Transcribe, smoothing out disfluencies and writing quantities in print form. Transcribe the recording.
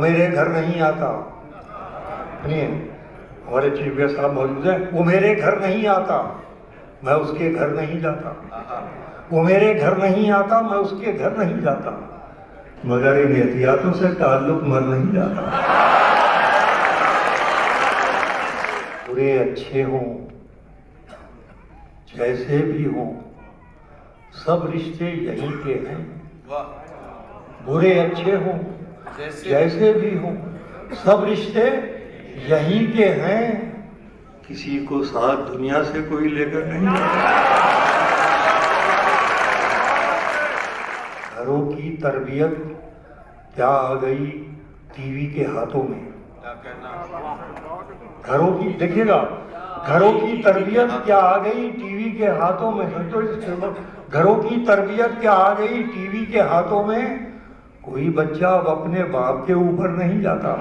मेरे घर नहीं आता। सुनिए, हमारे चीफ गेस्ट साहब मौजूद हैं। वो मेरे घर नहीं आता, मैं उसके घर नहीं जाता। वो मेरे घर नहीं आता, मैं उसके घर नहीं जाता, मगर इन एहतियातों से ताल्लुक मर नहीं जाता। बुरे अच्छे हों, जैसे भी हों, सब रिश्ते यहीं के हैं। बुरे अच्छे हों, जैसे भी हों, सब रिश्ते यहीं के हैं। किसी को साथ दुनिया से कोई लेकर नहीं। घरों की तरबियत क्या आ गई टीवी के हाथों में। घरों की, देखिएगा, घरों की तरबियत क्या आ गई टीवी के हाथों में। घरों की तरबियत क्या आ गई टीवी के हाथों में। कोई बच्चा अब अपने बाप के ऊपर नहीं जाता।